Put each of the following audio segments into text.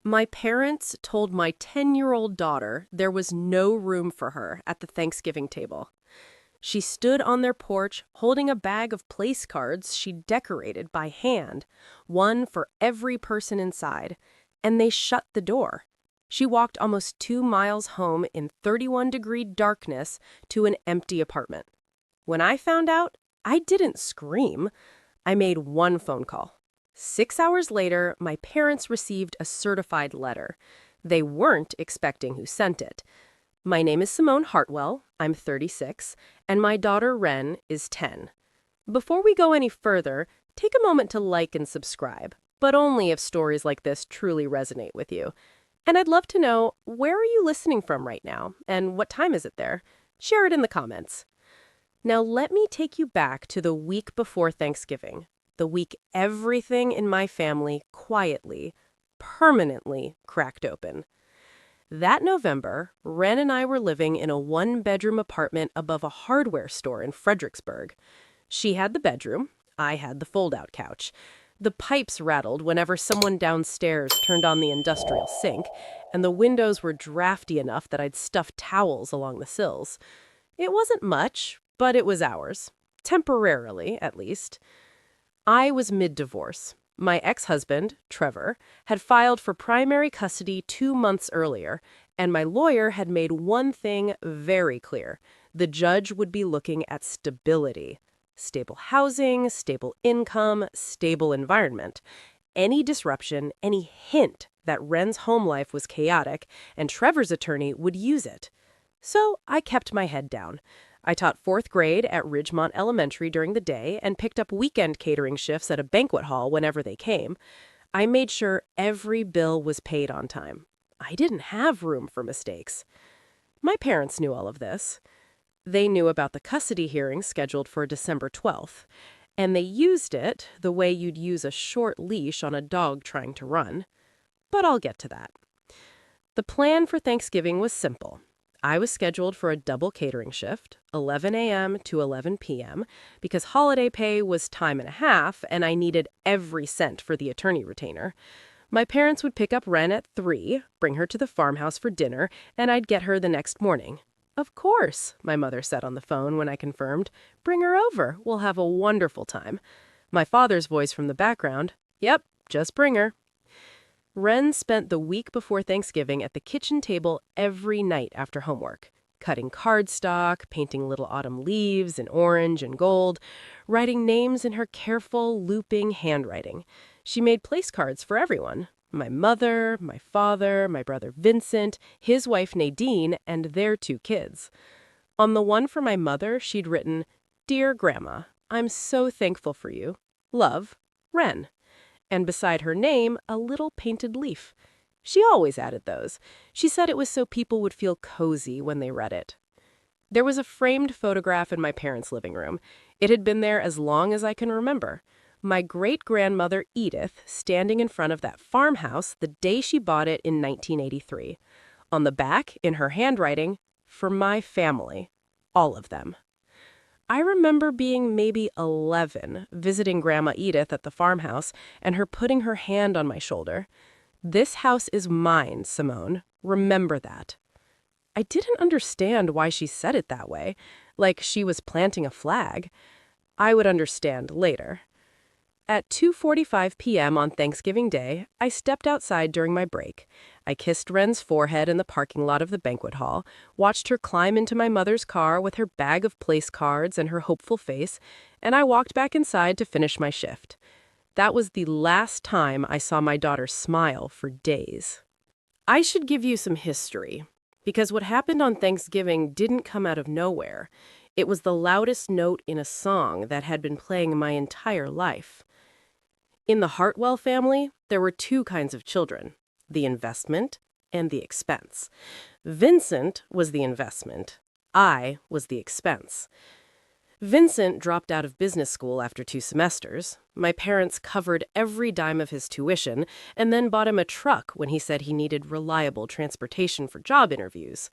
My parents told my 10-year-old daughter there was no room for her at the Thanksgiving table. She stood on their porch holding a bag of place cards she'd decorated by hand, one for every person inside, and they shut the door. She walked almost 2 miles home in 31-degree darkness to an empty apartment. When I found out, I didn't scream. I made one phone call. 6 hours later, my parents received a certified letter. They weren't expecting who sent it. My name is Simone Hartwell, I'm 36, and my daughter Wren is 10. Before we go any further, take a moment to like and subscribe, but only if stories like this truly resonate with you. And I'd love to know, where are you listening from right now, and what time is it there? Share it in the comments. Now let me take you back to the week before Thanksgiving, the week everything in my family quietly, permanently cracked open. That November, Wren and I were living in a one-bedroom apartment above a hardware store in Fredericksburg. She had the bedroom, I had the fold-out couch. The pipes rattled whenever someone downstairs turned on the industrial sink, and the windows were drafty enough that I'd stuff towels along the sills. It wasn't much, but it was ours. Temporarily, at least. I was mid-divorce. My ex-husband, Trevor, had filed for primary custody 2 months earlier, and my lawyer had made one thing very clear. The judge would be looking at stability. Stable housing, stable income, stable environment. Any disruption, any hint that Wren's home life was chaotic, and Trevor's attorney would use it. So I kept my head down. I taught fourth grade at Ridgemont Elementary during the day and picked up weekend catering shifts at a banquet hall whenever they came. I made sure every bill was paid on time. I didn't have room for mistakes. My parents knew all of this. They knew about the custody hearing scheduled for December 12th, and they used it the way you'd use a short leash on a dog trying to run. But I'll get to that. The plan for Thanksgiving was simple. I was scheduled for a double catering shift, 11 a.m. to 11 p.m., because holiday pay was time and a half, and I needed every cent for the attorney retainer. My parents would pick up Wren at 3, bring her to the farmhouse for dinner, and I'd get her the next morning. Of course, my mother said on the phone when I confirmed. Bring her over. We'll have a wonderful time. My father's voice from the background. Yep, just bring her. Wren spent the week before Thanksgiving at the kitchen table every night after homework, cutting cardstock, painting little autumn leaves in orange and gold, writing names in her careful, looping handwriting. She made place cards for everyone. My mother, my father, my brother Vincent, his wife Nadine, and their 2 kids. On the one for my mother, she'd written, "Dear Grandma, I'm so thankful for you. Love, Wren." And beside her name, a little painted leaf. She always added those. She said it was so people would feel cozy when they read it. There was a framed photograph in my parents' living room. It had been there as long as I can remember. My great-grandmother Edith standing in front of that farmhouse the day she bought it in 1983. On the back, in her handwriting, "For my family. All of them." I remember being maybe 11, visiting Grandma Edith at the farmhouse, and her putting her hand on my shoulder. "This house is mine, Simone. Remember that." I didn't understand why she said it that way, like she was planting a flag. I would understand later. At 2:45 p.m. on Thanksgiving Day, I stepped outside during my break. I kissed Wren's forehead in the parking lot of the banquet hall, watched her climb into my mother's car with her bag of place cards and her hopeful face, and I walked back inside to finish my shift. That was the last time I saw my daughter smile for days. I should give you some history, because what happened on Thanksgiving didn't come out of nowhere. It was the loudest note in a song that had been playing my entire life. In the Hartwell family, there were 2 kinds of children, the investment and the expense. Vincent was the investment. I was the expense. Vincent dropped out of business school after 2 semesters. My parents covered every dime of his tuition and then bought him a truck when he said he needed reliable transportation for job interviews.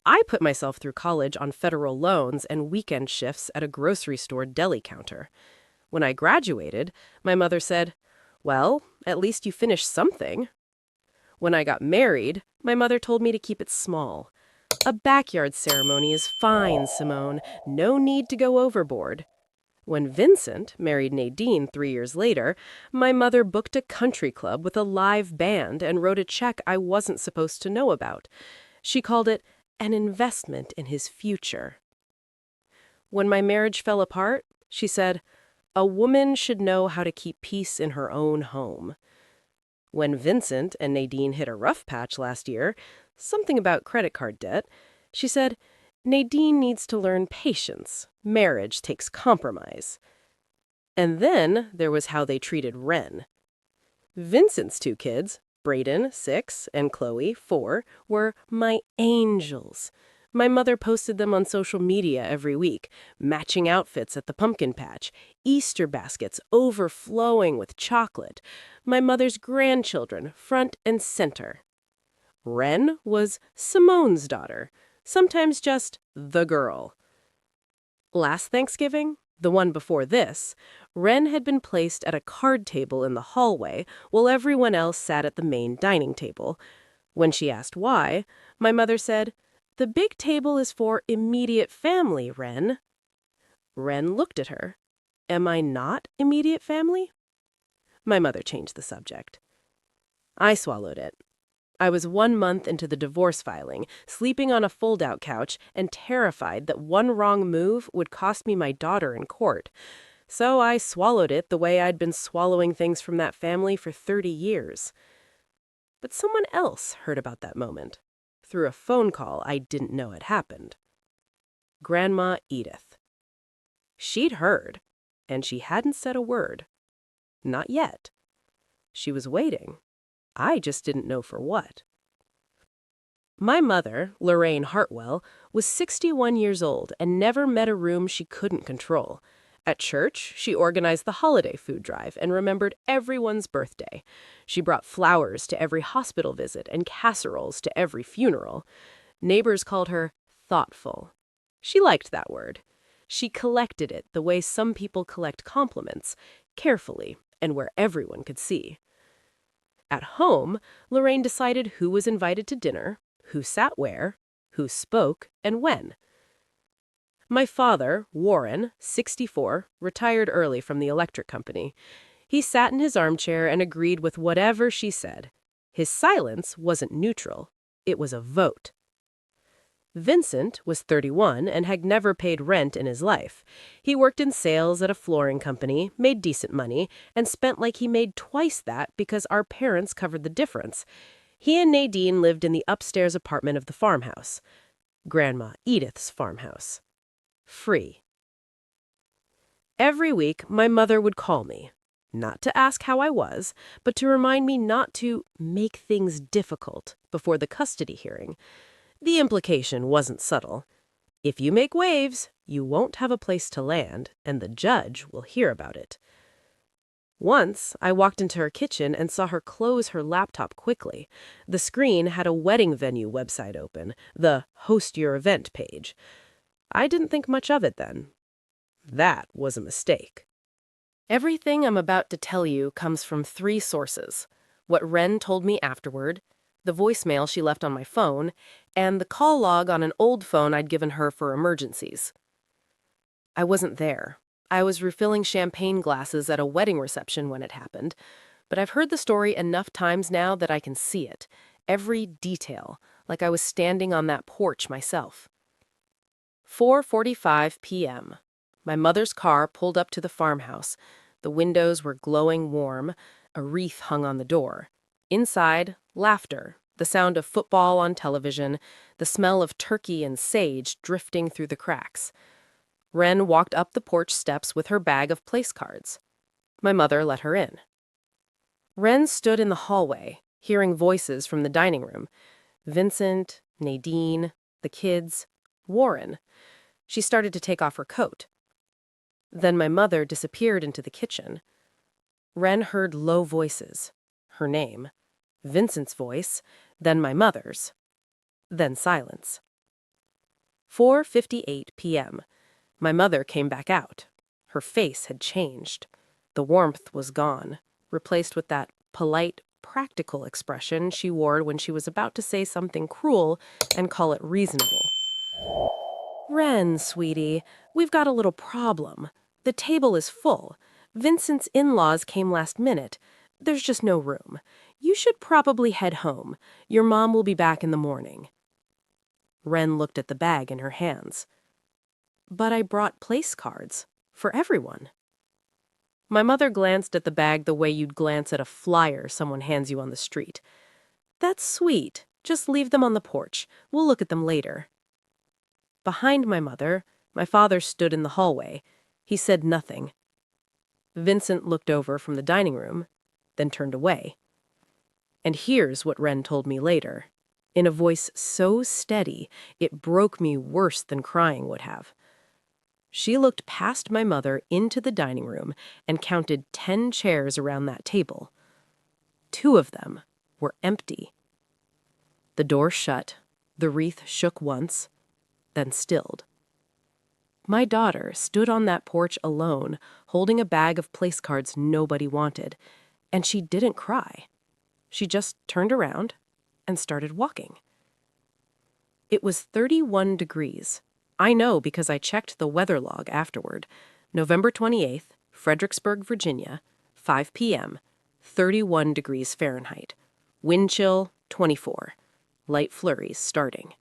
I put myself through college on federal loans and weekend shifts at a grocery store deli counter. When I graduated, my mother said, "Well, at least you finished something." When I got married, my mother told me to keep it small. A backyard ceremony is fine, Simone. No need to go overboard. When Vincent married Nadine 3 years later, my mother booked a country club with a live band and wrote a check I wasn't supposed to know about. She called it an investment in his future. When my marriage fell apart, she said, a woman should know how to keep peace in her own home. When Vincent and Nadine hit a rough patch last year, something about credit card debt, she said, Nadine needs to learn patience. Marriage takes compromise. And then there was how they treated Wren. Vincent's 2 kids, Brayden, 6, and Chloe, 4, were my angels. My mother posted them on social media every week, matching outfits at the pumpkin patch, Easter baskets overflowing with chocolate, my mother's grandchildren front and center. Wren was Simone's daughter, sometimes just the girl. Last Thanksgiving, the one before this, Wren had been placed at a card table in the hallway while everyone else sat at the main dining table. When she asked why, my mother said, the big table is for immediate family, Wren. Wren looked at her. Am I not immediate family? My mother changed the subject. I swallowed it. I was 1 month into the divorce filing, sleeping on a fold-out couch and terrified that one wrong move would cost me my daughter in court. So I swallowed it the way I'd been swallowing things from that family for 30 years. But someone else heard about that moment, through a phone call I didn't know had happened. Grandma Edith. She'd heard, and she hadn't said a word. Not yet. She was waiting. I just didn't know for what. My mother, Lorraine Hartwell, was 61 years old and never met a room she couldn't control. At church, she organized the holiday food drive and remembered everyone's birthday. She brought flowers to every hospital visit and casseroles to every funeral. Neighbors called her thoughtful. She liked that word. She collected it the way some people collect compliments, carefully and where everyone could see. At home, Lorraine decided who was invited to dinner, who sat where, who spoke, and when. My father, Warren, 64, retired early from the electric company. He sat in his armchair and agreed with whatever she said. His silence wasn't neutral. It was a vote. Vincent was 31 and had never paid rent in his life. He worked in sales at a flooring company, made decent money, and spent like he made twice that because our parents covered the difference. He and Nadine lived in the upstairs apartment of the farmhouse. Grandma Edith's farmhouse. Free. Every week, my mother would call me. Not to ask how I was, but to remind me not to make things difficult before the custody hearing. The implication wasn't subtle. If you make waves, you won't have a place to land, and the judge will hear about it. Once, I walked into her kitchen and saw her close her laptop quickly. The screen had a wedding venue website open, the Host Your Event page. I didn't think much of it then. That was a mistake. Everything I'm about to tell you comes from 3 sources. What Wren told me afterward, the voicemail she left on my phone, and the call log on an old phone I'd given her for emergencies. I wasn't there. I was refilling champagne glasses at a wedding reception when it happened, but I've heard the story enough times now that I can see it, every detail, like I was standing on that porch myself. 4:45 p.m. My mother's car pulled up to the farmhouse. The windows were glowing warm. A wreath hung on the door. Inside, laughter, the sound of football on television, the smell of turkey and sage drifting through the cracks. Wren walked up the porch steps with her bag of place cards. My mother let her in. Wren stood in the hallway, hearing voices from the dining room. Vincent, Nadine, the kids, Warren. She started to take off her coat. Then my mother disappeared into the kitchen. Wren heard low voices. Her name. Vincent's voice, then my mother's. Then silence. 4:58 p.m. My mother came back out. Her face had changed. The warmth was gone, replaced with that polite, practical expression she wore when she was about to say something cruel and call it reasonable. "Wren, sweetie, we've got a little problem. The table is full. Vincent's in-laws came last minute. There's just no room. You should probably head home. Your mom will be back in the morning." Wren looked at the bag in her hands. "But I brought place cards. For everyone." My mother glanced at the bag the way you'd glance at a flyer someone hands you on the street. "That's sweet. Just leave them on the porch. We'll look at them later." Behind my mother, my father stood in the hallway. He said nothing. Vincent looked over from the dining room, then turned away. And here's what Wren told me later, in a voice so steady it broke me worse than crying would have. She looked past my mother into the dining room and counted 10 chairs around that table. 2 of them were empty. The door shut, the wreath shook once, then stilled. My daughter stood on that porch alone, holding a bag of place cards nobody wanted, and she didn't cry. She just turned around and started walking. It was 31 degrees. I know because I checked the weather log afterward. November 28th, Fredericksburg, Virginia, 5 p.m., 31 degrees Fahrenheit. Wind chill, 24. Light flurries starting.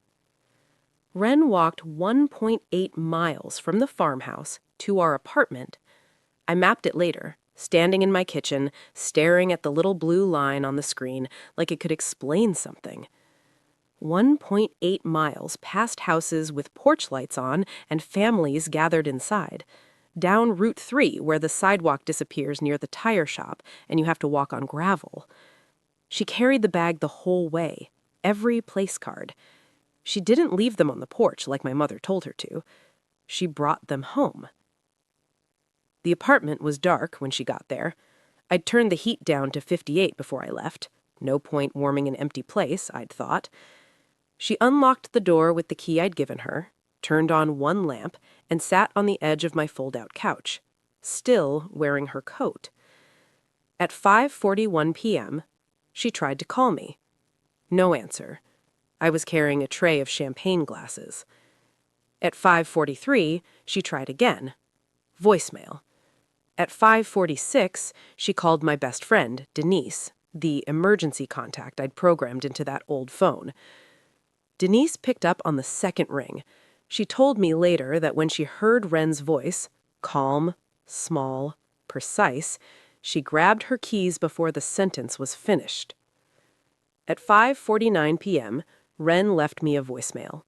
Wren walked 1.8 miles from the farmhouse to our apartment. I mapped it later, standing in my kitchen, staring at the little blue line on the screen like it could explain something. 1.8 miles past houses with porch lights on and families gathered inside. Down Route 3, where the sidewalk disappears near the tire shop and you have to walk on gravel. She carried the bag the whole way, every place card. She didn't leave them on the porch like my mother told her to. She brought them home. The apartment was dark when she got there. I'd turned the heat down to 58 before I left. No point warming an empty place, I'd thought. She unlocked the door with the key I'd given her, turned on one lamp, and sat on the edge of my fold-out couch, still wearing her coat. At 5:41 p.m., she tried to call me. No answer. I was carrying a tray of champagne glasses. At 5:43, she tried again. Voicemail. At 5:46, she called my best friend, Denise, the emergency contact I'd programmed into that old phone. Denise picked up on the second ring. She told me later that when she heard Wren's voice, calm, small, precise, she grabbed her keys before the sentence was finished. At 5:49 p.m., Wren left me a voicemail.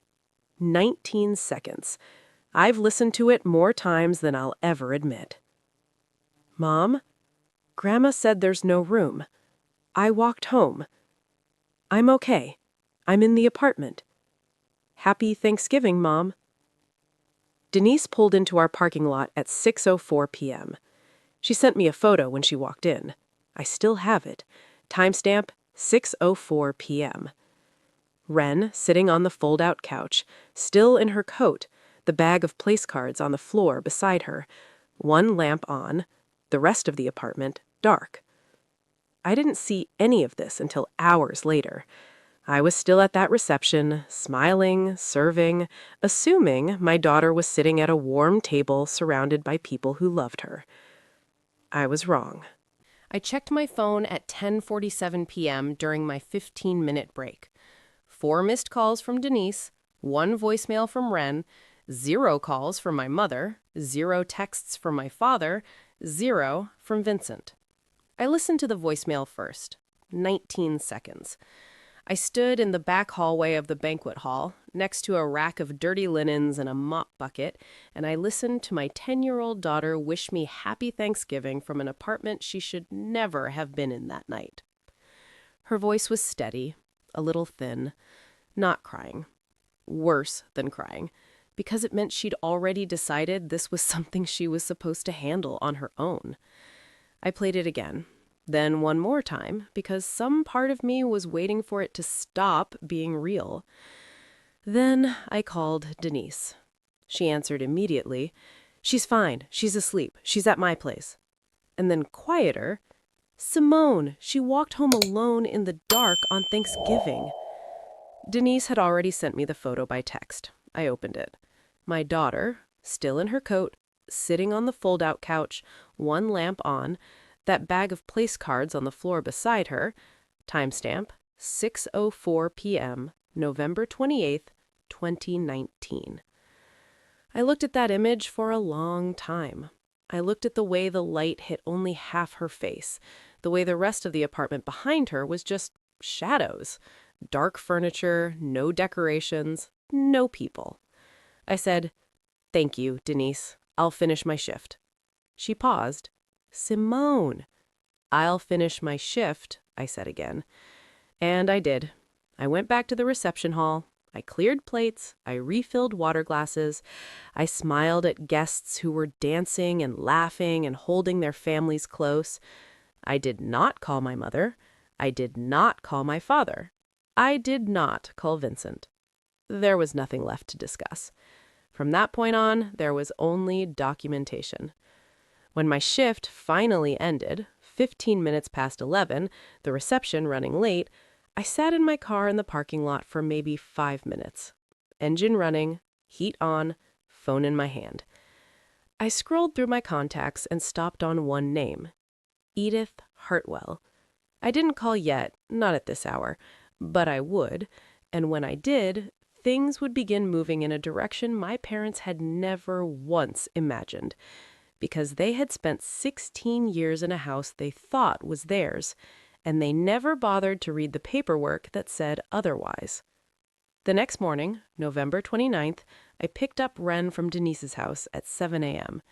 19 seconds. I've listened to it more times than I'll ever admit. "Mom, Grandma said there's no room. I walked home. I'm okay. I'm in the apartment. Happy Thanksgiving, Mom." Denise pulled into our parking lot at 6:04 p.m. She sent me a photo when she walked in. I still have it. Timestamp 6:04 p.m. Wren sitting on the fold-out couch, still in her coat, the bag of place cards on the floor beside her, one lamp on, the rest of the apartment dark. I didn't see any of this until hours later. I was still at that reception, smiling, serving, assuming my daughter was sitting at a warm table surrounded by people who loved her. I was wrong. I checked my phone at 10:47 p.m. during my 15-minute break. 4 missed calls from Denise, 1 voicemail from Wren, 0 calls from my mother, 0 texts from my father, 0 from Vincent. I listened to the voicemail first. 19 seconds. I stood in the back hallway of the banquet hall, next to a rack of dirty linens and a mop bucket, and I listened to my 10-year-old daughter wish me happy Thanksgiving from an apartment she should never have been in that night. Her voice was steady, a little thin, not crying. Worse than crying, because it meant she'd already decided this was something she was supposed to handle on her own. I played it again. Then one more time, because some part of me was waiting for it to stop being real. Then I called Denise. She answered immediately. "She's fine. She's asleep. She's at my place." And then quieter, Simone, she walked home alone in the dark on Thanksgiving. Denise had already sent me the photo by text. I opened it. My daughter, still in her coat, sitting on the fold-out couch, one lamp on, that bag of place cards on the floor beside her, timestamp 6:04 p.m., November 28th, 2019. I looked at that image for a long time. I looked at the way the light hit only half her face, the way the rest of the apartment behind her was just shadows. Dark furniture, no decorations, no people. I said, "Thank you, Denise. I'll finish my shift." She paused. "Simone." "I'll finish my shift," I said again. And I did. I went back to the reception hall. I cleared plates. I refilled water glasses. I smiled at guests who were dancing and laughing and holding their families close. I did not call my mother. I did not call my father. I did not call Vincent. There was nothing left to discuss. From that point on, there was only documentation. When my shift finally ended, 15 minutes past 11, the reception running late, I sat in my car in the parking lot for maybe 5 minutes. Engine running, heat on, phone in my hand. I scrolled through my contacts and stopped on one name, Edith Hartwell. I didn't call yet, not at this hour, but I would, and when I did, things would begin moving in a direction my parents had never once imagined, because they had spent 16 years in a house they thought was theirs, and they never bothered to read the paperwork that said otherwise. The next morning, November 29th, I picked up Wren from Denise's house at 7 a.m.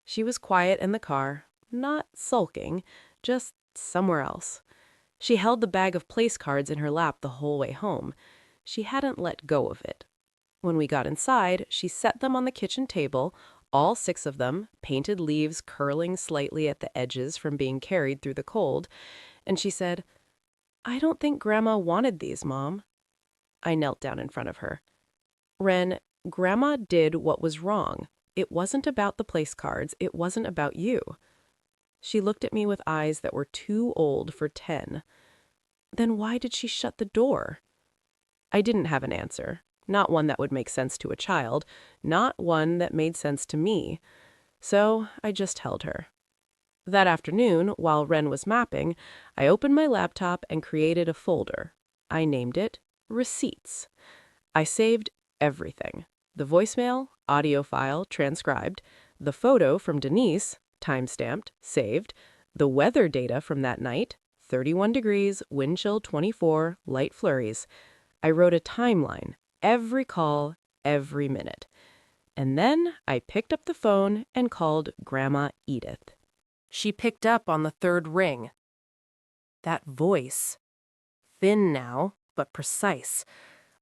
She was quiet in the car, not sulking, just somewhere else. She held the bag of place cards in her lap the whole way home. She hadn't let go of it. When we got inside, she set them on the kitchen table, all 6 of them, painted leaves curling slightly at the edges from being carried through the cold, and she said, "I don't think Grandma wanted these, Mom." I knelt down in front of her. "Wren, Grandma did what was wrong. It wasn't about the place cards. It wasn't about you." She looked at me with eyes that were too old for 10. "Then why did she shut the door?" I didn't have an answer, not one that would make sense to a child, not one that made sense to me. So I just held her. That afternoon, while Wren was mapping, I opened my laptop and created a folder. I named it Receipts. I saved everything. The voicemail, audio file, transcribed, the photo from Denise, timestamped, saved, the weather data from that night, 31 degrees, wind chill 24, light flurries. I wrote a timeline, every call, every minute. And then I picked up the phone and called Grandma Edith. She picked up on the 3rd ring. That voice, thin now, but precise,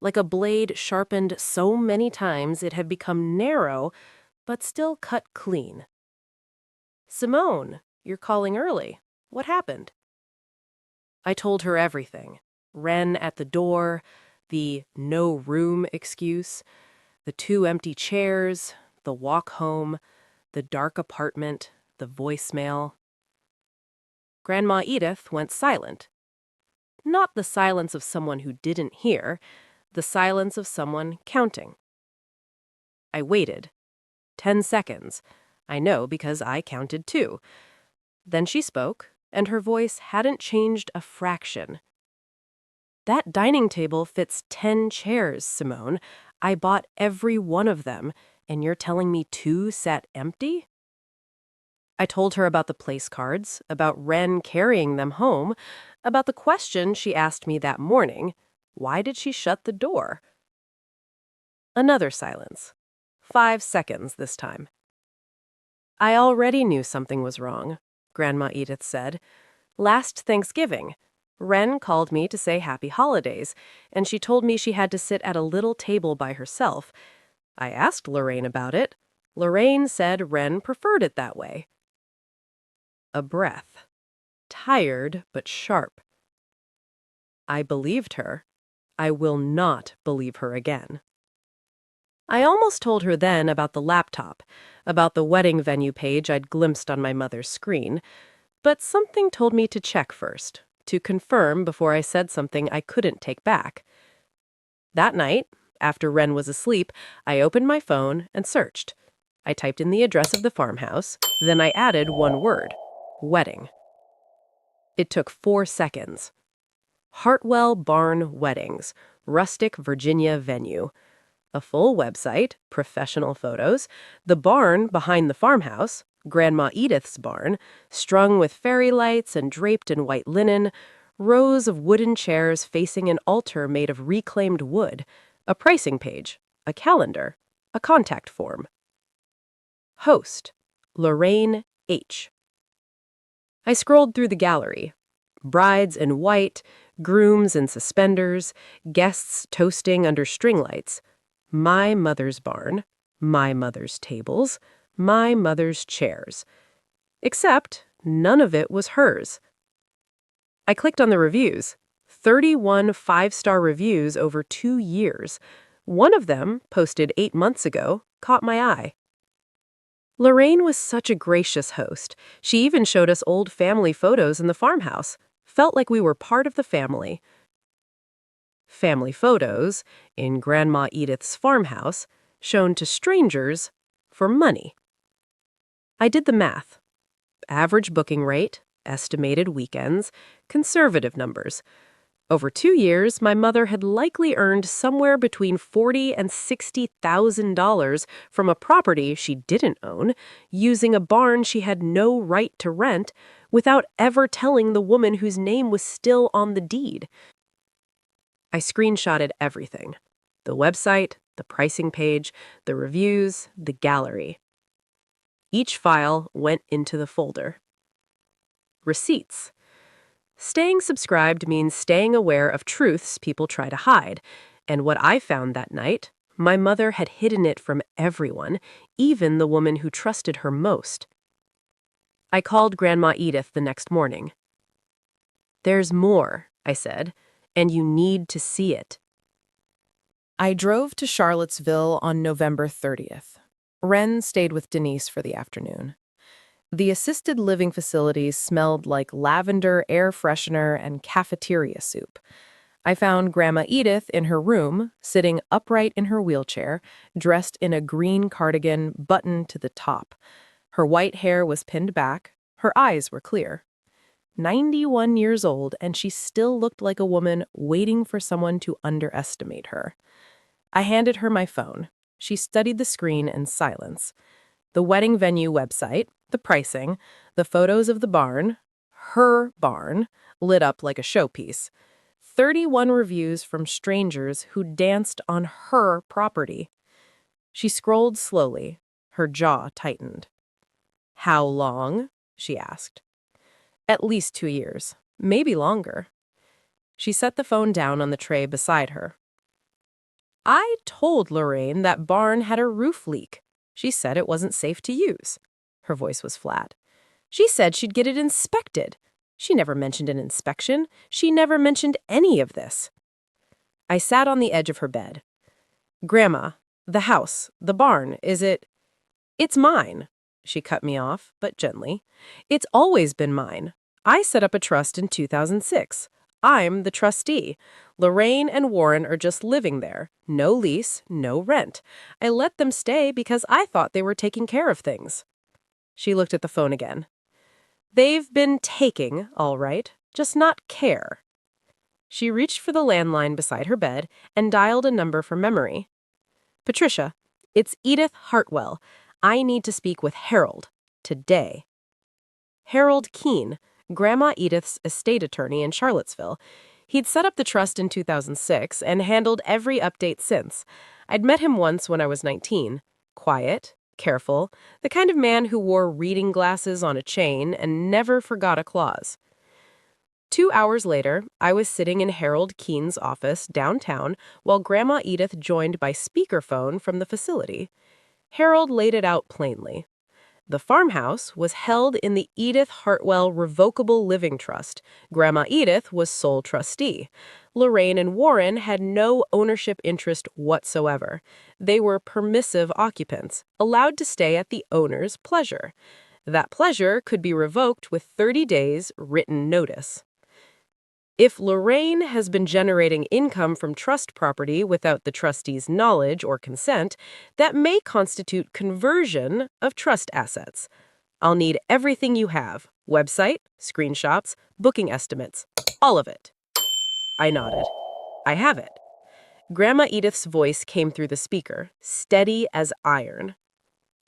like a blade sharpened so many times it had become narrow, but still cut clean. "Simone, you're calling early. What happened?" I told her everything. Wren at the door, the no room excuse, the 2 empty chairs, the walk home, the dark apartment, the voicemail. Grandma Edith went silent. Not the silence of someone who didn't hear, the silence of someone counting. I waited. 10 seconds. I know because I counted too. Then she spoke, and her voice hadn't changed a fraction. "That dining table fits 10 chairs, Simone. I bought every one of them, and you're telling me 2 sat empty?" I told her about the place cards, about Wren carrying them home, about the question she asked me that morning. Why did she shut the door? Another silence. 5 seconds this time. "I already knew something was wrong," Grandma Edith said. "Last Thanksgiving, Wren called me to say happy holidays, and she told me she had to sit at a little table by herself. I asked Lorraine about it. Lorraine said Wren preferred it that way." A breath. Tired but sharp. I believed her. I will not believe her again. I almost told her then about the laptop, about the wedding venue page I'd glimpsed on my mother's screen. But something told me to check first, to confirm before I said something I couldn't take back. That night, after Wren was asleep, I opened my phone and searched. I typed in the address of the farmhouse, then I added one word: wedding. It took 4 seconds. Hartwell Barn Weddings, rustic Virginia venue. A full website, professional photos, the barn behind the farmhouse, Grandma Edith's barn, strung with fairy lights and draped in white linen, rows of wooden chairs facing an altar made of reclaimed wood, a pricing page, a calendar, a contact form. Host: Lorraine H. I scrolled through the gallery. Brides in white, grooms in suspenders, guests toasting under string lights. My mother's barn, my mother's tables, my mother's chairs. Except none of it was hers. I clicked on the reviews. 31 5-star reviews over 2 years. One of them, posted 8 months ago, caught my eye. Lorraine was such a gracious host. She even showed us old family photos in the farmhouse. Felt like we were part of the family. Family photos, in Grandma Edith's farmhouse, shown to strangers for money. I did the math. Average booking rate, estimated weekends, conservative numbers. Over 2 years, my mother had likely earned somewhere between $40,000 and $60,000 from a property she didn't own, using a barn she had no right to rent, without ever telling the woman whose name was still on the deed. I screenshotted everything: the website, the pricing page, the reviews, the gallery. Each file went into the folder. Receipts. Staying subscribed means staying aware of truths people try to hide, and what I found that night, my mother had hidden it from everyone, even the woman who trusted her most. I called Grandma Edith the next morning. "There's more," I said, "and you need to see it." I drove to Charlottesville on November 30th. Wren stayed with Denise for the afternoon. The assisted living facilities smelled like lavender, air freshener, and cafeteria soup. I found Grandma Edith in her room, sitting upright in her wheelchair, dressed in a green cardigan buttoned to the top. Her white hair was pinned back. Her eyes were clear. 91 years old, and she still looked like a woman waiting for someone to underestimate her. I handed her my phone. She studied the screen in silence. The wedding venue website, the pricing, the photos of the barn, her barn, lit up like a showpiece. 31 reviews from strangers who danced on her property. She scrolled slowly. Her jaw tightened. "How long?" she asked. "At least 2 years, maybe longer." She set the phone down on the tray beside her. "I told Lorraine that barn had a roof leak. She said it wasn't safe to use." Her voice was flat. "She said she'd get it inspected. She never mentioned an inspection. She never mentioned any of this." I sat on the edge of her bed. "Grandma, the house, the barn, is it—" "It's mine." She cut me off, but gently. "It's always been mine. I set up a trust in 2006. I'm the trustee. Lorraine and Warren are just living there. No lease, no rent. I let them stay because I thought they were taking care of things." She looked at the phone again. "They've been taking, all right, just not care." She reached for the landline beside her bed and dialed a number from memory. "Patricia, it's Edith Hartwell. I need to speak with Harold. Today." Harold Keene, Grandma Edith's estate attorney in Charlottesville. He'd set up the trust in 2006 and handled every update since. I'd met him once when I was 19. Quiet, careful, the kind of man who wore reading glasses on a chain and never forgot a clause. 2 hours later, I was sitting in Harold Keene's office downtown while Grandma Edith joined by speakerphone from the facility. Harold laid it out plainly. The farmhouse was held in the Edith Hartwell Revocable Living Trust. Grandma Edith was sole trustee. Lorraine and Warren had no ownership interest whatsoever. They were permissive occupants, allowed to stay at the owner's pleasure. That pleasure could be revoked with 30 days written notice. If Lorraine has been generating income from trust property without the trustee's knowledge or consent, that may constitute conversion of trust assets. I'll need everything you have: website, screenshots, booking estimates, all of it. I nodded. I have it. Grandma Edith's voice came through the speaker, steady as iron.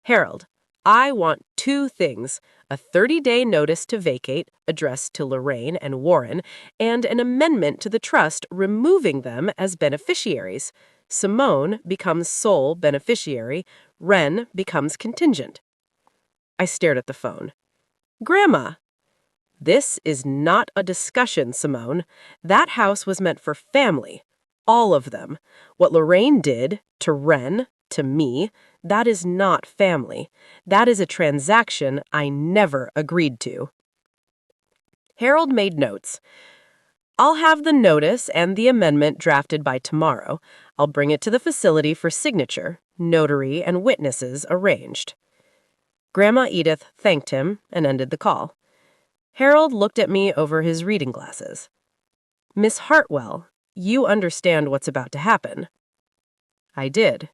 Harold, I want two things: a 30-day notice to vacate, addressed to Lorraine and Warren, and an amendment to the trust removing them as beneficiaries. Simone becomes sole beneficiary. Wren becomes contingent. I stared at the phone. Grandma! This is not a discussion, Simone. That house was meant for family. All of them. What Lorraine did to Wren, to me, that is not family. That is a transaction I never agreed to. Harold made notes. I'll have the notice and the amendment drafted by tomorrow. I'll bring it to the facility for signature, notary and witnesses arranged. Grandma Edith thanked him and ended the call. Harold looked at me over his reading glasses. Miss Hartwell, you understand what's about to happen. I did.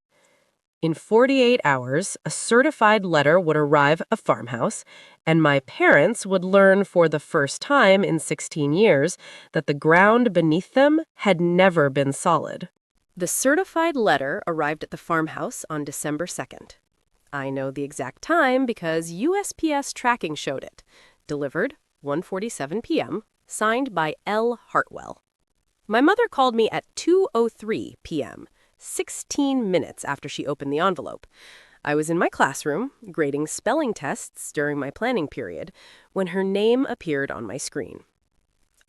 In 48 hours, a certified letter would arrive at farmhouse, and my parents would learn for the first time in 16 years that the ground beneath them had never been solid. The certified letter arrived at the farmhouse on December 2nd. I know the exact time because USPS tracking showed it. Delivered 1:47 p.m., signed by L. Hartwell. My mother called me at 2:03 p.m., 16 minutes after she opened the envelope. I was in my classroom, grading spelling tests during my planning period, when her name appeared on my screen.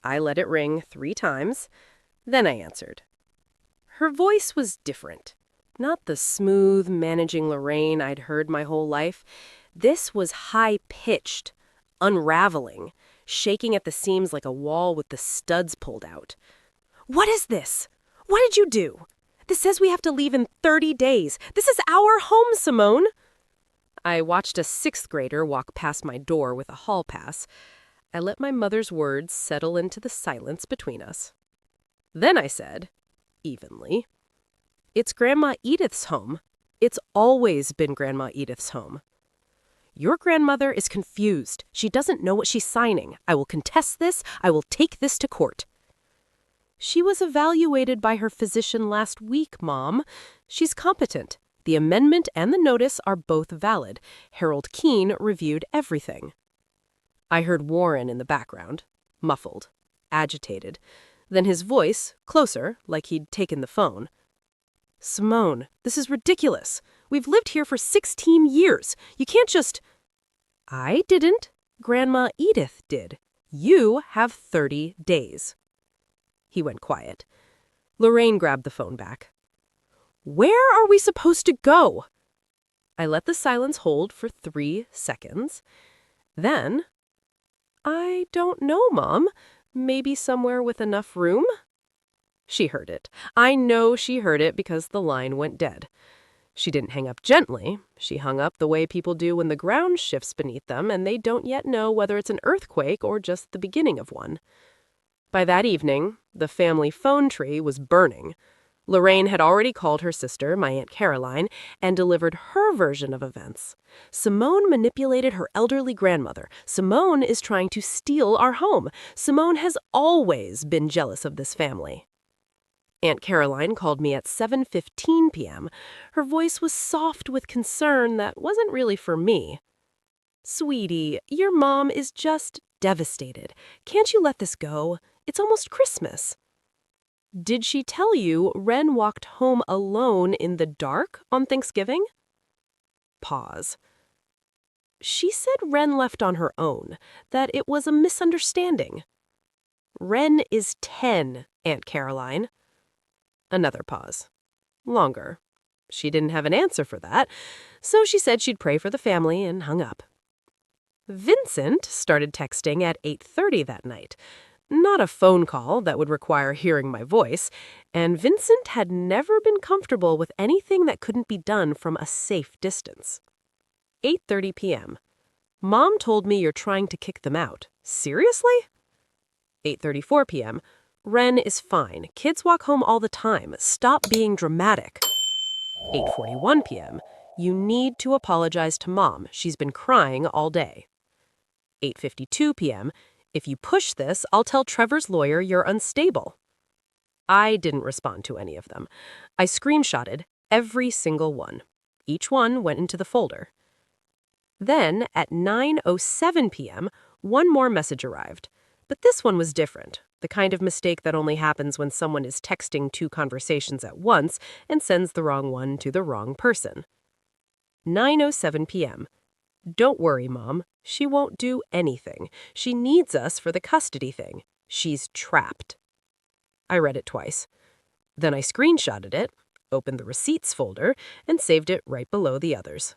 I let it ring 3 times, then I answered. Her voice was different. Not the smooth, managing Lorraine I'd heard my whole life. This was high-pitched, unraveling, shaking at the seams like a wall with the studs pulled out. What is this? What did you do? This says we have to leave in 30 days. This is our home, Simone. I watched a 6th grader walk past my door with a hall pass. I let my mother's words settle into the silence between us. Then I said, evenly, it's Grandma Edith's home. It's always been Grandma Edith's home. Your grandmother is confused. She doesn't know what she's signing. I will contest this. I will take this to court. She was evaluated by her physician last week, Mom. She's competent. The amendment and the notice are both valid. Harold Keene reviewed everything. I heard Warren in the background, muffled, agitated. Then his voice, closer, like he'd taken the phone. Simone, this is ridiculous. We've lived here for 16 years. You can't just... I didn't. Grandma Edith did. You have 30 days. He went quiet. Lorraine grabbed the phone back. Where are we supposed to go? I let the silence hold for 3 seconds. Then, I don't know, Mom. Maybe somewhere with enough room? She heard it. I know she heard it because the line went dead. She didn't hang up gently. She hung up the way people do when the ground shifts beneath them and they don't yet know whether it's an earthquake or just the beginning of one. By that evening, the family phone tree was burning. Lorraine had already called her sister, my Aunt Caroline, and delivered her version of events. Simone manipulated her elderly grandmother. Simone is trying to steal our home. Simone has always been jealous of this family. Aunt Caroline called me at 7:15 p.m. Her voice was soft with concern that wasn't really for me. Sweetie, your mom is just devastated. Can't you let this go? It's almost Christmas. Did she tell you Wren walked home alone in the dark on Thanksgiving? Pause. She said Wren left on her own, that it was a misunderstanding. Wren is 10, Aunt Caroline. Another pause. Longer. She didn't have an answer for that, so she said she'd pray for the family and hung up. Vincent started texting at 8:30 that night. Not a phone call that would require hearing my voice, and Vincent had never been comfortable with anything that couldn't be done from a safe distance. 8:30 p.m. Mom told me you're trying to kick them out. Seriously? 8:34 p.m. Ren is fine. Kids walk home all the time. Stop being dramatic. 8:41 p.m. You need to apologize to Mom. She's been crying all day. 8:52 p.m. If you push this, I'll tell Trevor's lawyer you're unstable. I didn't respond to any of them. I screenshotted every single one. Each one went into the folder. Then, at 9:07 p.m., one more message arrived. But this one was different, the kind of mistake that only happens when someone is texting two conversations at once and sends the wrong one to the wrong person. 9:07 p.m. Don't worry, Mom. She won't do anything. She needs us for the custody thing. She's trapped. I read it twice. Then I screenshotted it, opened the receipts folder, and saved it right below the others.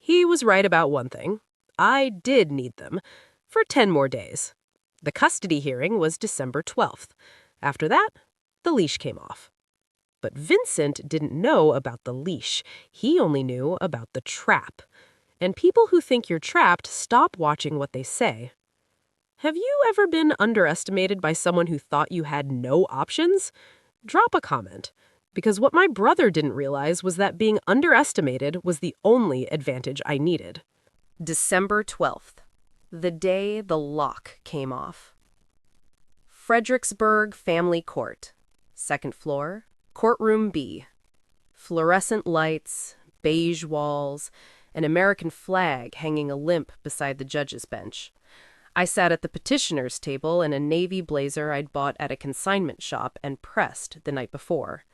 He was right about one thing. I did need them for 10 more days. The custody hearing was December 12th. After that, the leash came off. But Vincent didn't know about the leash. He only knew about the trap. And people who think you're trapped stop watching what they say. Have you ever been underestimated by someone who thought you had no options? Drop a comment, because what my brother didn't realize was that being underestimated was the only advantage I needed. December 12th, the day the lock came off. Fredericksburg Family Court, second floor, courtroom B. Fluorescent lights, beige walls, an American flag hanging a limp beside the judge's bench. I sat at the petitioner's table in a navy blazer I'd bought at a consignment shop and pressed the night before.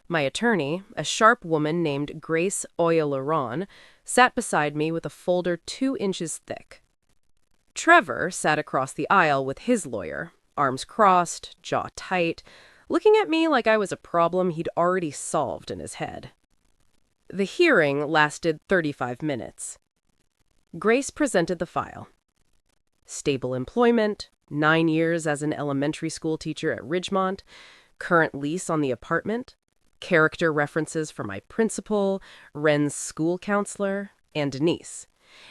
My attorney, a sharp woman named Grace Oyalaron, sat beside me with a folder 2 inches thick. Trevor sat across the aisle with his lawyer, arms crossed, jaw tight, looking at me like I was a problem he'd already solved in his head. The hearing lasted 35 minutes. Grace presented the file. Stable employment, 9 years as an elementary school teacher at Ridgemont, current lease on the apartment, character references for my principal, Ren's school counselor, and Denise,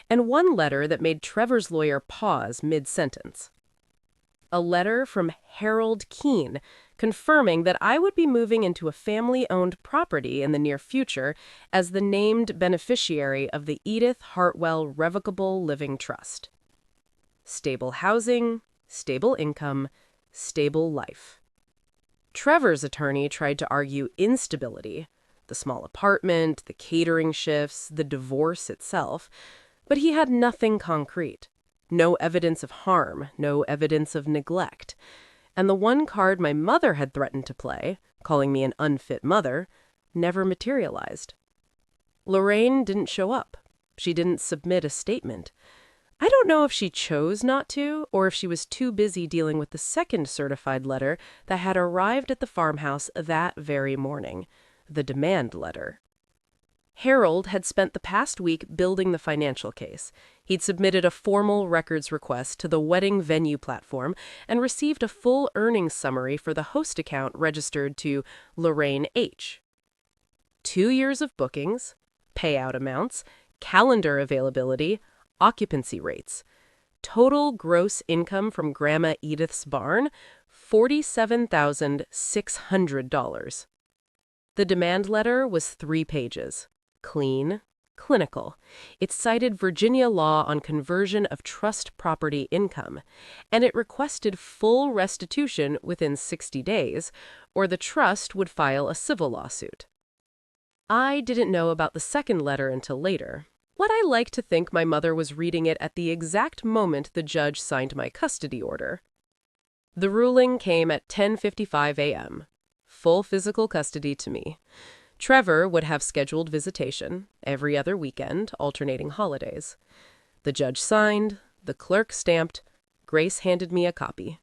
and one letter that made Trevor's lawyer pause mid-sentence. A letter from Harold Keene confirming that I would be moving into a family-owned property in the near future as the named beneficiary of the Edith Hartwell Revocable Living Trust. Stable housing, stable income, stable life. Trevor's attorney tried to argue instability, the small apartment, the catering shifts, the divorce itself, but he had nothing concrete. No evidence of harm, no evidence of neglect. And the one card my mother had threatened to play, calling me an unfit mother, never materialized. Lorraine didn't show up. She didn't submit a statement. I don't know if she chose not to, or if she was too busy dealing with the second certified letter that had arrived at the farmhouse that very morning, the demand letter. Harold had spent the past week building the financial case. He'd submitted a formal records request to the wedding venue platform and received a full earnings summary for the host account registered to Lorraine H. 2 years of bookings, payout amounts, calendar availability, occupancy rates. Total gross income from Grandma Edith's barn, $47,600. The demand letter was 3 pages. Clean, clinical. It cited Virginia law on conversion of trust property income, and it requested full restitution within 60 days, or the trust would file a civil lawsuit. I didn't know about the second letter until later, but I like to think my mother was reading it at the exact moment the judge signed my custody order. The ruling came at 10:55 a.m. Full physical custody to me. Trevor would have scheduled visitation every other weekend, alternating holidays. The judge signed, the clerk stamped, Grace handed me a copy.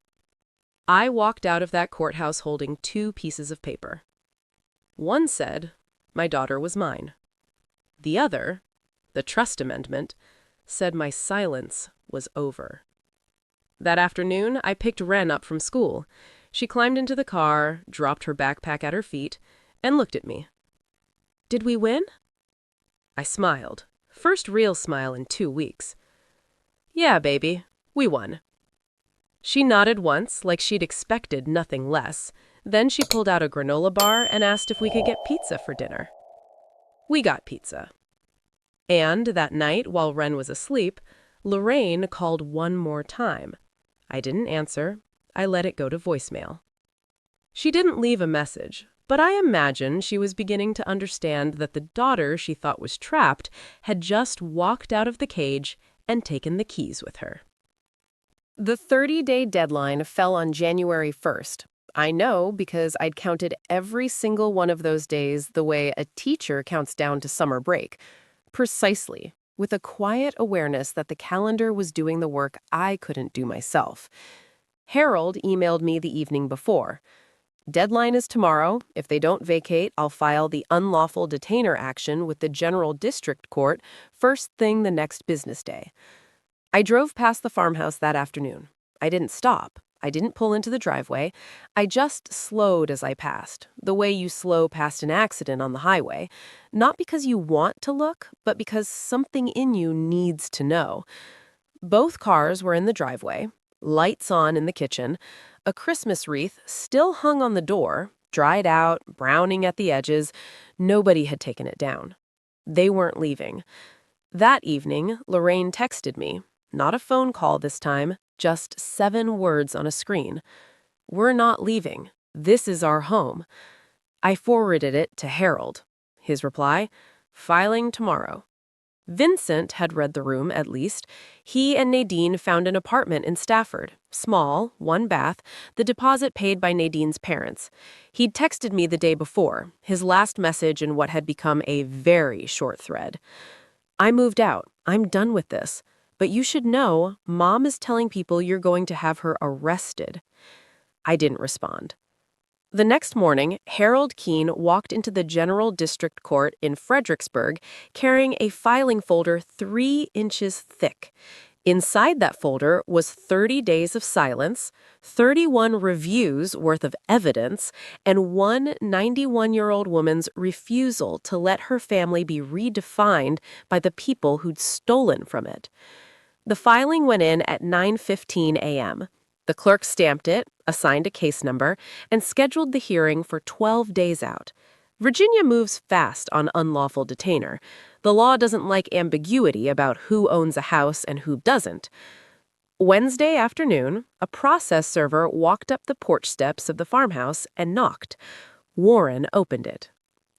I walked out of that courthouse holding 2 pieces of paper. One said, my daughter was mine. The other, the trust amendment, said my silence was over. That afternoon, I picked Ren up from school. She climbed into the car, dropped her backpack at her feet, and looked at me. Did we win? I smiled. First real smile in 2 weeks. Yeah, baby, we won. She nodded once, like she'd expected nothing less. Then she pulled out a granola bar and asked if we could get pizza for dinner. We got pizza. And that night, while Wren was asleep, Lorraine called one more time. I didn't answer. I let it go to voicemail. She didn't leave a message, but I imagine she was beginning to understand that the daughter she thought was trapped had just walked out of the cage and taken the keys with her. The 30-day deadline fell on January 1st. I know because I'd counted every single one of those days the way a teacher counts down to summer break. Precisely, with a quiet awareness that the calendar was doing the work I couldn't do myself. Harold emailed me the evening before. Deadline is tomorrow. If they don't vacate, I'll file the unlawful detainer action with the General District Court first thing the next business day. I drove past the farmhouse that afternoon. I didn't stop. I didn't pull into the driveway. I just slowed as I passed, the way you slow past an accident on the highway. Not because you want to look, but because something in you needs to know. Both cars were in the driveway, lights on in the kitchen. A Christmas wreath still hung on the door, dried out, browning at the edges. Nobody had taken it down. They weren't leaving. That evening, Lorraine texted me. Not a phone call this time, just 7 words on a screen. "We're not leaving. This is our home." I forwarded it to Harold. His reply, "Filing tomorrow." Vincent had read the room, at least. He and Nadine found an apartment in Stafford. Small, 1 bath, the deposit paid by Nadine's parents. He'd texted me the day before, his last message in what had become a very short thread. "I moved out. I'm done with this. But you should know, Mom is telling people you're going to have her arrested." I didn't respond. The next morning, Harold Keene walked into the General District Court in Fredericksburg carrying a filing folder 3 inches thick. Inside that folder was 30 days of silence, 31 reviews worth of evidence, and one 91-year-old woman's refusal to let her family be redefined by the people who'd stolen from it. The filing went in at 9:15 a.m. The clerk stamped it, assigned a case number, and scheduled the hearing for 12 days out. Virginia moves fast on unlawful detainer. The law doesn't like ambiguity about who owns a house and who doesn't. Wednesday afternoon, a process server walked up the porch steps of the farmhouse and knocked. Warren opened it.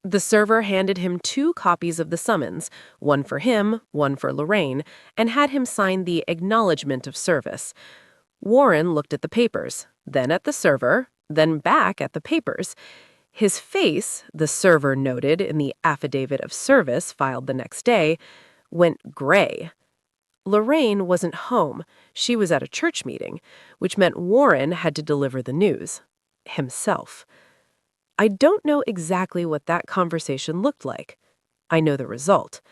The server handed him 2 copies of the summons, one for him, one for Lorraine, and had him sign the acknowledgement of service. Warren looked at the papers, then at the server, then back at the papers. His face, the server noted in the affidavit of service filed the next day, went gray. Lorraine wasn't home. She was at a church meeting, which meant Warren had to deliver the news. Himself. I don't know exactly what that conversation looked like. I know the result.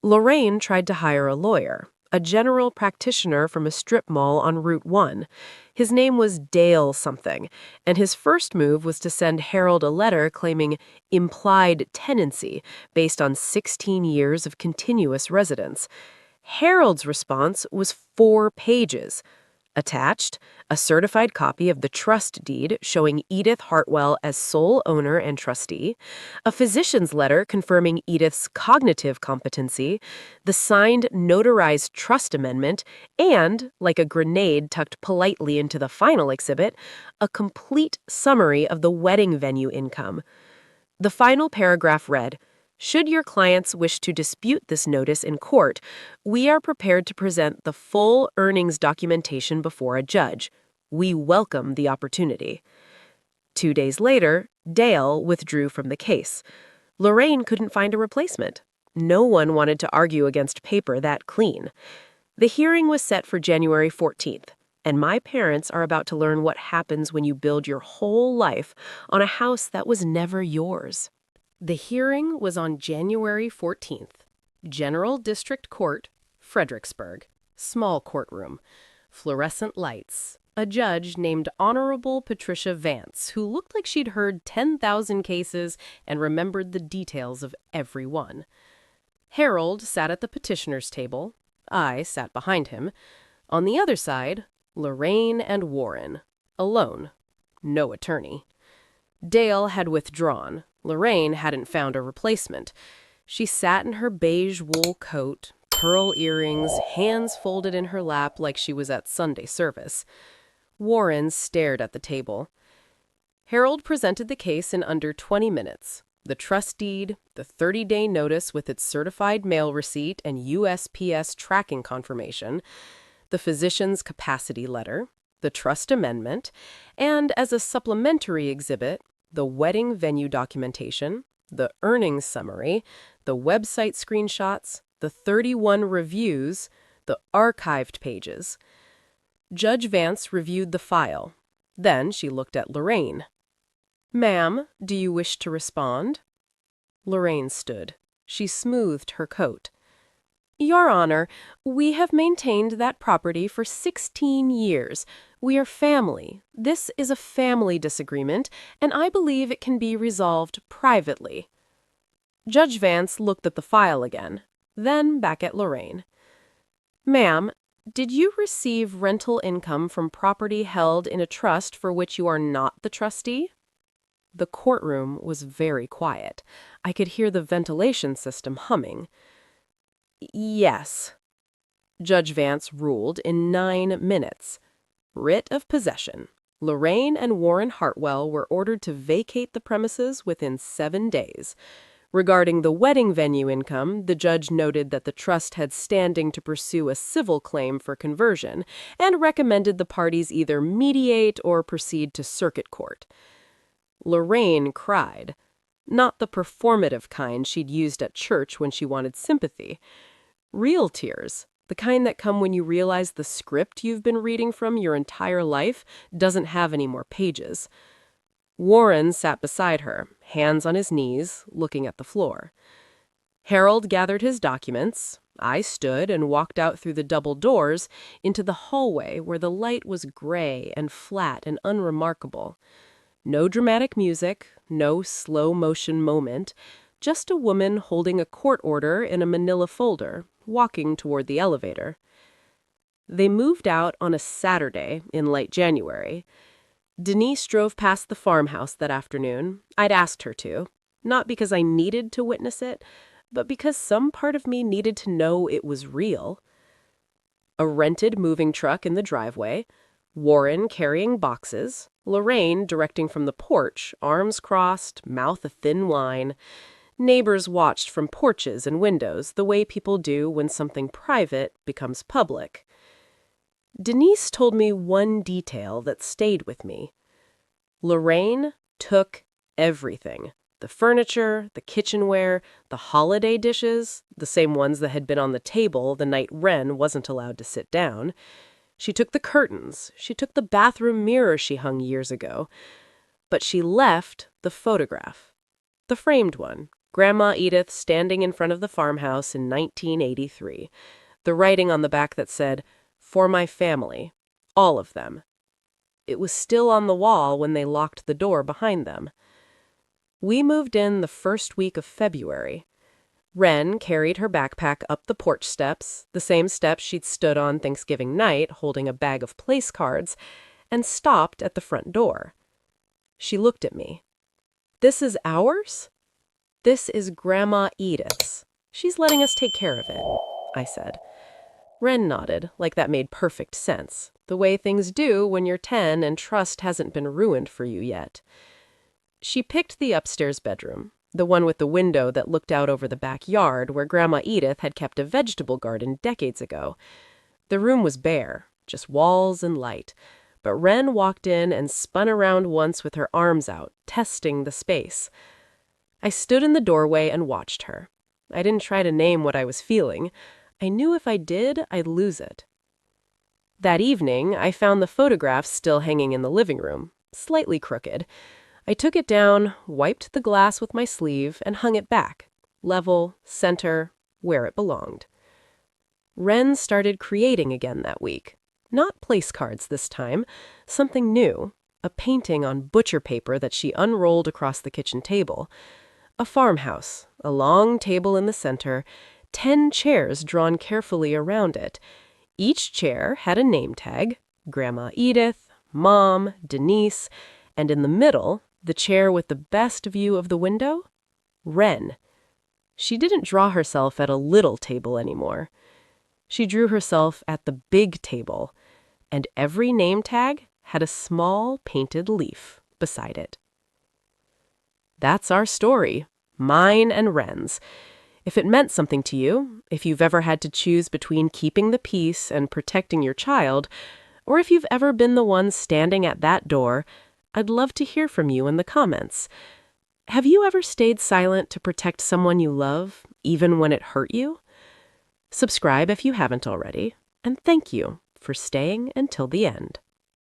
Lorraine tried to hire a lawyer, a general practitioner from a strip mall on Route 1. His name was Dale something, and his first move was to send Harold a letter claiming implied tenancy based on 16 years of continuous residence. Harold's response was 4 pages. Attached, a certified copy of the trust deed showing Edith Hartwell as sole owner and trustee, a physician's letter confirming Edith's cognitive competency, the signed notarized trust amendment, and, like a grenade tucked politely into the final exhibit, a complete summary of the wedding venue income. The final paragraph read, "Should your clients wish to dispute this notice in court, we are prepared to present the full earnings documentation before a judge. We welcome the opportunity." 2 days later, Dale withdrew from the case. Lorraine couldn't find a replacement. No one wanted to argue against paper that clean. The hearing was set for January 14th, and my parents are about to learn what happens when you build your whole life on a house that was never yours. The hearing was on January 14th. General District Court, Fredericksburg. Small courtroom. Fluorescent lights. A judge named Honorable Patricia Vance, who looked like she'd heard 10,000 cases and remembered the details of every one. Harold sat at the petitioner's table. I sat behind him. On the other side, Lorraine and Warren, alone, no attorney. Dale had withdrawn. Lorraine hadn't found a replacement. She sat in her beige wool coat, pearl earrings, hands folded in her lap like she was at Sunday service. Warren stared at the table. Harold presented the case in under 20 minutes. The trust deed, the 30-day notice with its certified mail receipt and USPS tracking confirmation, the physician's capacity letter, the trust amendment, and as a supplementary exhibit, the wedding venue documentation, the earnings summary, the website screenshots, the 31 reviews, the archived pages. Judge Vance reviewed the file. Then she looked at Lorraine. "Ma'am, do you wish to respond?" Lorraine stood. She smoothed her coat. "Your Honor, we have maintained that property for 16 years. We are family. This is a family disagreement, and I believe it can be resolved privately." Judge Vance looked at the file again, then back at Lorraine. "Ma'am, did you receive rental income from property held in a trust for which you are not the trustee?" The courtroom was very quiet. I could hear the ventilation system humming. "Yes," Judge Vance ruled in 9 minutes. Writ of possession. Lorraine and Warren Hartwell were ordered to vacate the premises within 7 days. Regarding the wedding venue income, the judge noted that the trust had standing to pursue a civil claim for conversion and recommended the parties either mediate or proceed to circuit court. Lorraine cried. Not the performative kind she'd used at church when she wanted sympathy. Real tears, the kind that come when you realize the script you've been reading from your entire life doesn't have any more pages. Warren sat beside her, hands on his knees, looking at the floor. Harold gathered his documents. I stood and walked out through the double doors into the hallway where the light was gray and flat and unremarkable. No dramatic music, no slow-motion moment, just a woman holding a court order in a manila folder, walking toward the elevator. They moved out on a Saturday in late January. Denise drove past the farmhouse that afternoon. I'd asked her to, not because I needed to witness it, but because some part of me needed to know it was real. A rented moving truck in the driveway, Warren carrying boxes, Lorraine directing from the porch, arms crossed, mouth a thin line. Neighbors watched from porches and windows the way people do when something private becomes public. Denise told me one detail that stayed with me. Lorraine took everything. The furniture, the kitchenware, the holiday dishes, the same ones that had been on the table the night Wren wasn't allowed to sit down. She took the curtains. She took the bathroom mirror she hung years ago. But she left the photograph. The framed one. Grandma Edith standing in front of the farmhouse in 1983. The writing on the back that said, "For my family. All of them." It was still on the wall when they locked the door behind them. We moved in the first week of February. Wren carried her backpack up the porch steps, the same steps she'd stood on Thanksgiving night holding a bag of place cards, and stopped at the front door. She looked at me. "This is ours?" "This is Grandma Edith's. She's letting us take care of it," I said. Wren nodded, like that made perfect sense, the way things do when you're 10 and trust hasn't been ruined for you yet. She picked the upstairs bedroom, the one with the window that looked out over the backyard where Grandma Edith had kept a vegetable garden decades ago. The room was bare, just walls and light, but Wren walked in and spun around once with her arms out, testing the space. I stood in the doorway and watched her. I didn't try to name what I was feeling. I knew if I did, I'd lose it. That evening, I found the photograph still hanging in the living room, slightly crooked. I took it down, wiped the glass with my sleeve, and hung it back, level, center, where it belonged. Wren started creating again that week. Not place cards this time, something new, a painting on butcher paper that she unrolled across the kitchen table. A farmhouse, a long table in the center, 10 chairs drawn carefully around it. Each chair had a name tag: Grandma Edith, Mom, Denise, and in the middle, the chair with the best view of the window, Wren. She didn't draw herself at a little table anymore. She drew herself at the big table, and every name tag had a small painted leaf beside it. That's our story, mine and Wren's. If it meant something to you, if you've ever had to choose between keeping the peace and protecting your child, or if you've ever been the one standing at that door, I'd love to hear from you in the comments. Have you ever stayed silent to protect someone you love, even when it hurt you? Subscribe if you haven't already, and thank you for staying until the end.